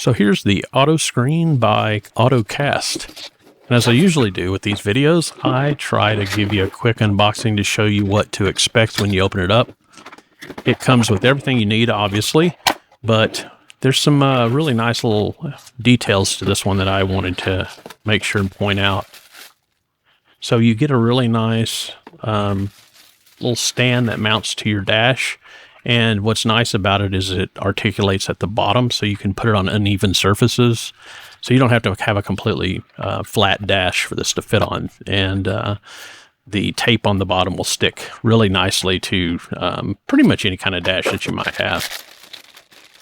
So here's the auto screen by AutoCast. And as I usually do with these videos, I try to give you a quick unboxing to show you what to expect when you open it up. It comes with everything you need, obviously, but there's some really nice little details to this one that I wanted to make sure and point out. So you get a really nice little stand that mounts to your dash. And what's nice about it is it articulates at the bottom, so you can put it on uneven surfaces. So you don't have to have a completely flat dash for this to fit on. And the tape on the bottom will stick really nicely to pretty much any kind of dash that you might have.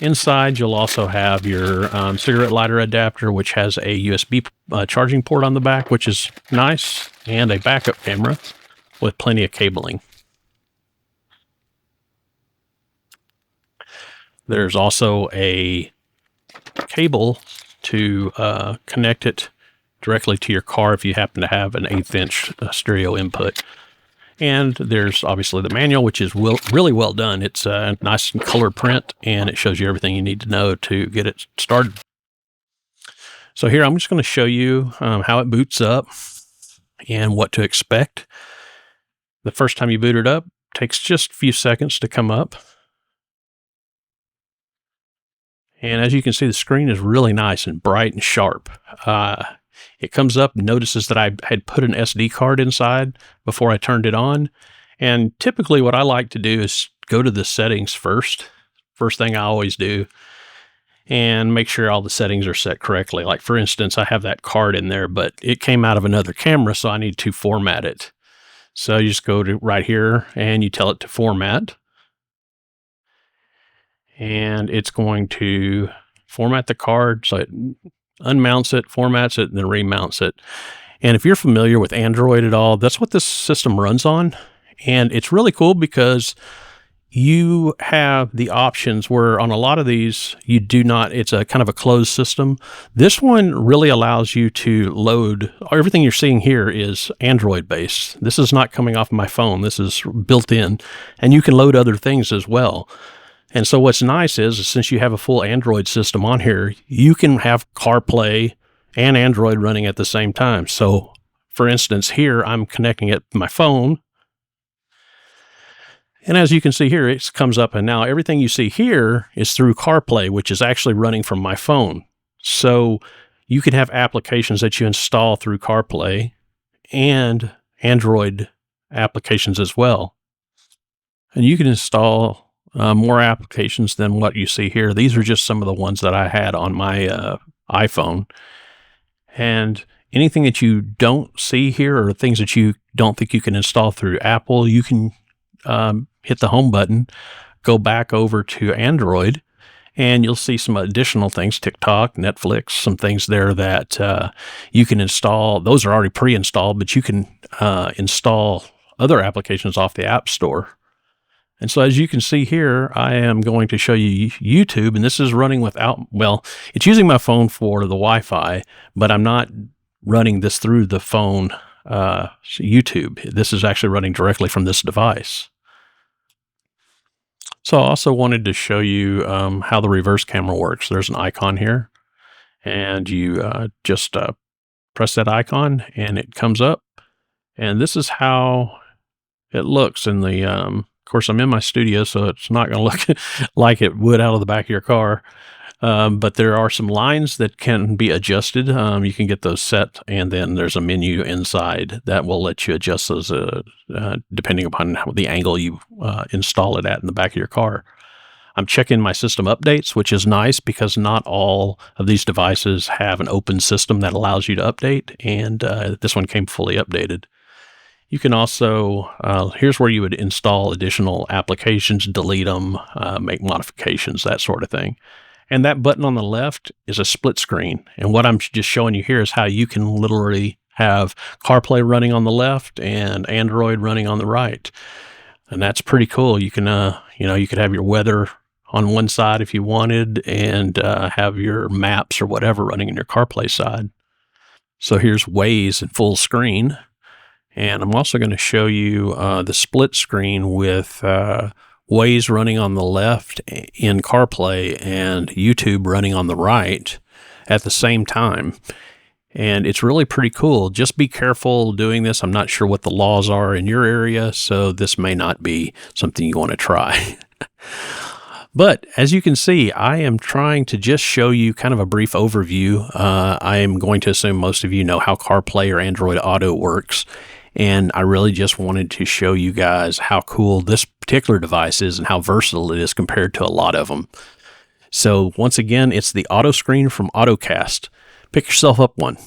Inside, you'll also have your cigarette lighter adapter, which has a USB charging port on the back, which is nice, and a backup camera with plenty of cabling. There's also a cable to connect it directly to your car if you happen to have an 1/8" stereo input. And there's obviously the manual, which is really well done. It's a nice color print, and it shows you everything you need to know to get it started. So here, I'm just going to show you how it boots up and what to expect. The first time you boot it up, it takes just a few seconds to come up. And as you can see, the screen is really nice and bright and sharp. It comes up and notices that I had put an SD card inside before I turned it on. And typically what I like to do is go to the settings first. First thing I always do, and make sure all the settings are set correctly. Like for instance, I have that card in there, but it came out of another camera, so I need to format it. So you just go to right here and you tell it to format. And it's going to format the card, so it unmounts it, formats it, and then remounts it. And if you're familiar with Android at all, that's what this system runs on. And it's really cool because you have the options where on a lot of these, you do not, it's a kind of a closed system. This one really allows you to load, everything you're seeing here is Android based. This is not coming off my phone. This is built in, and you can load other things as well. And so what's nice is since you have a full Android system on here, you can have CarPlay and Android running at the same time. So for instance, here I'm connecting it to my phone. And as you can see here, it comes up, and now everything you see here is through CarPlay, which is actually running from my phone. So you can have applications that you install through CarPlay and Android applications as well. And you can install more applications than what you see here. These are just some of the ones that I had on my iPhone. And anything that you don't see here or things that you don't think you can install through Apple, you can hit the home button, go back over to Android, and you'll see some additional things, TikTok, Netflix, some things there that you can install. Those are already pre-installed, but you can install other applications off the App Store. And so as you can see here, I am going to show you YouTube, and this is running without, well, it's using my phone for the Wi-Fi, but I'm not running this through the phone YouTube. This is actually running directly from this device. So I also wanted to show you how the reverse camera works. There's an icon here, and you just press that icon, and it comes up. And this is how it looks in the of course, I'm in my studio, so it's not going to look like it would out of the back of your car. But there are some lines that can be adjusted. You can get those set, and then there's a menu inside that will let you adjust those depending upon the angle you install it at in the back of your car. I'm checking my system updates, which is nice because not all of these devices have an open system that allows you to update, and this one came fully updated. You can also, here's where you would install additional applications, delete them, make modifications, that sort of thing. And that button on the left is a split screen. And what I'm just showing you here is how you can literally have CarPlay running on the left and Android running on the right. And that's pretty cool. You can, you could have your weather on one side if you wanted, and have your maps or whatever running in your CarPlay side. So here's Waze in full screen. And I'm also going to show you the split screen with Waze running on the left in CarPlay and YouTube running on the right at the same time. And it's really pretty cool. Just be careful doing this. I'm not sure what the laws are in your area, so this may not be something you want to try. But as you can see, I am trying to just show you kind of a brief overview. I am going to assume most of you know how CarPlay or Android Auto works. And I really just wanted to show you guys how cool this particular device is and how versatile it is compared to a lot of them. So once again, it's the auto screen from AutoCast. Pick yourself up one.